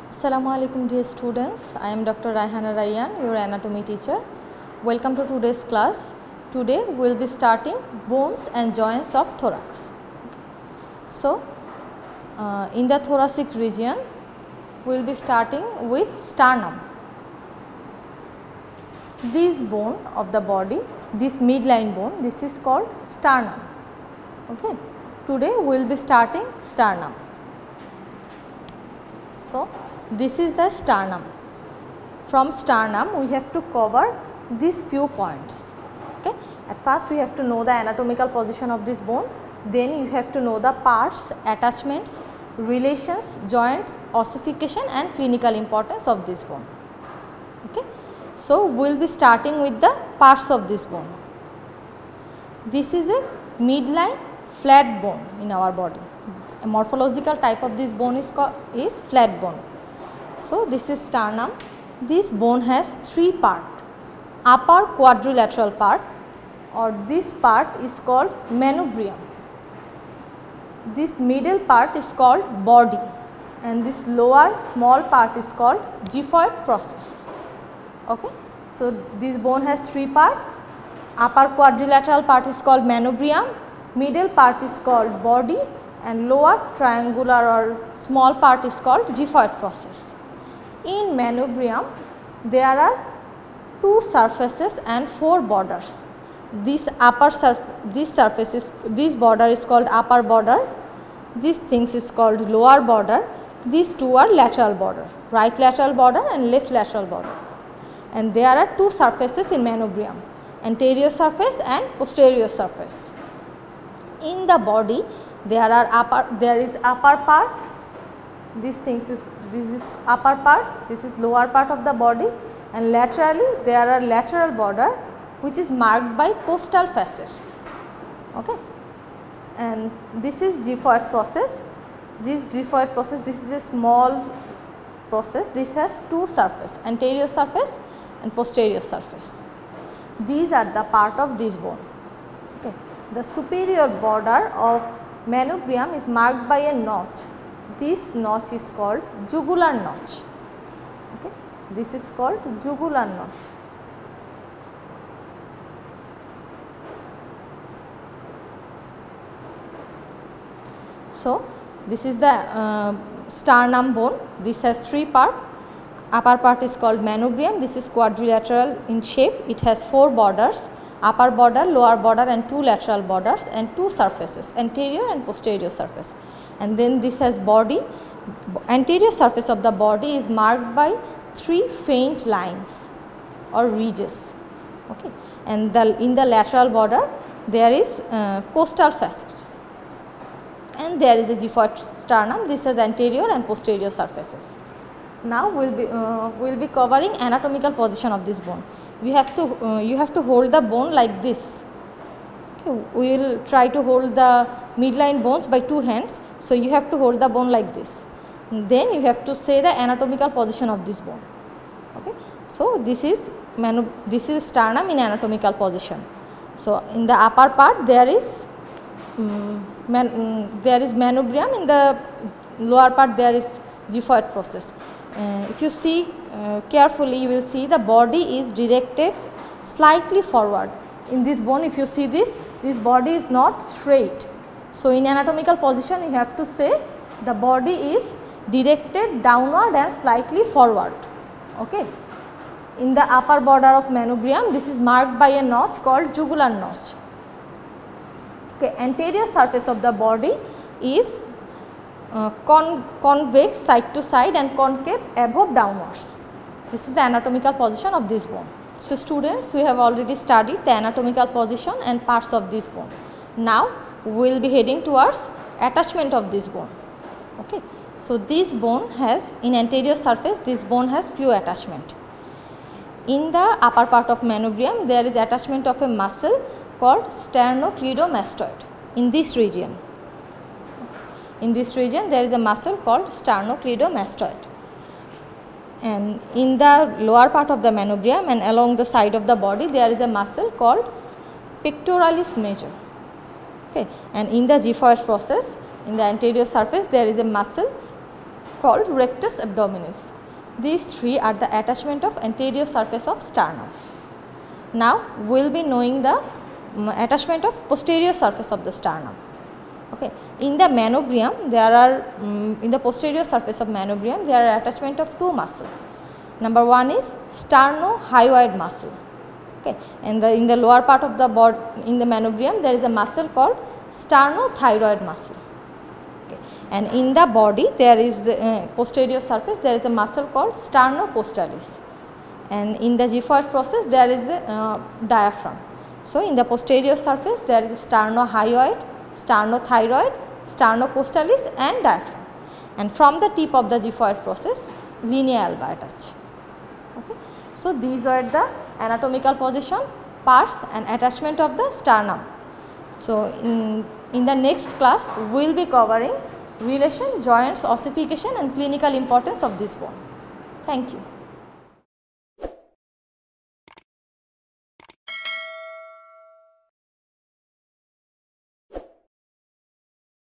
Assalamu alaikum dear students, I am Dr. Rayhana Raiyan, your anatomy teacher. Welcome to today's class. Today we will be starting bones and joints of thorax. So, in the thoracic region, we will be starting with sternum. This bone of the body, this midline bone, this is called sternum. Okay. Today we will be starting sternum. So, this is the sternum. From sternum we have to cover these few points. Okay. At first we have to know the anatomical position of this bone, then you have to know the parts, attachments, relations, joints, ossification and clinical importance of this bone. Okay. So, we will be starting with the parts of this bone. This is a midline flat bone in our body. A morphological type of this bone is flat bone. So, this is sternum. This bone has three parts. Upper quadrilateral part, or this part is called manubrium. This middle part is called body, and this lower small part is called xiphoid process. Okay. So, this bone has three parts. Upper quadrilateral part is called manubrium, middle part is called body, and lower triangular or small part is called xiphoid process. In manubrium, there are two surfaces and four borders. This border is called upper border, this things is called lower border, these two are lateral border, right lateral border and left lateral border. And there are two surfaces in manubrium, anterior surface and posterior surface. In the body, there is upper part, this is upper part, this is lower part of the body, and laterally there are lateral border which is marked by costal facets. Okay. And this is xiphoid process. This xiphoid process, this is a small process, this has two surfaces, anterior surface and posterior surface. These are the part of this bone. Okay. The superior border of manubrium is marked by a notch. This notch is called jugular notch. Okay. This is called jugular notch. So, this is the sternum bone. This has three parts. Upper part is called manubrium. This is quadrilateral in shape. It has four borders, upper border, lower border and two lateral borders and two surfaces, anterior and posterior surface. And then this has body. Anterior surface of the body is marked by three faint lines or ridges. Okay. And in the lateral border there is costal facets. And there is a xiphoid sternum. This has anterior and posterior surfaces. Now we will be covering anatomical position of this bone. You have to hold the bone like this. Okay. We will try to hold the midline bones by two hands. So, you have to hold the bone like this. Then you have to say the anatomical position of this bone. Okay. So, this is sternum in anatomical position. So, in the upper part there is manubrium, in the lower part there is xiphoid process. If you see carefully, you will see the body is directed slightly forward. In this bone, if you see this body is not straight. So, in anatomical position you have to say the body is directed downward and slightly forward. Okay. In the upper border of manubrium, this is marked by a notch called jugular notch. Okay. Anterior surface of the body is convex side to side and concave above downwards. This is the anatomical position of this bone. So, students, we have already studied the anatomical position and parts of this bone. Now, we will be heading towards attachment of this bone. Okay. So, this bone has, in anterior surface, this bone has few attachment. In the upper part of manubrium, there is attachment of a muscle called sternocleidomastoid in this region. In this region, there is a muscle called sternocleidomastoid. And in the lower part of the manubrium and along the side of the body, there is a muscle called pectoralis major. Okay. And in the xiphoid process, in the anterior surface, there is a muscle called rectus abdominis. These three are the attachment of anterior surface of sternum. Now we will be knowing the attachment of posterior surface of the sternum. Okay. In the manubrium there are in the posterior surface of manubrium there are attachment of two muscles. Number one is sternohyoid muscle. Okay. And in the lower part of the body in the manubrium there is a muscle called sternothyroid muscle. Okay. And in the body there is the posterior surface there is a muscle called sternocostalis. And in the xiphoid process there is a diaphragm. So in the posterior surface there is a sternohyoid, sternothyroid, sternocostalis and diaphragm. And from the tip of the xiphoid process linea alba attach. Okay. So these are the anatomical position, parts and attachment of the sternum. So in the next class we will be covering relation, joints, ossification and clinical importance of this bone. Thank you.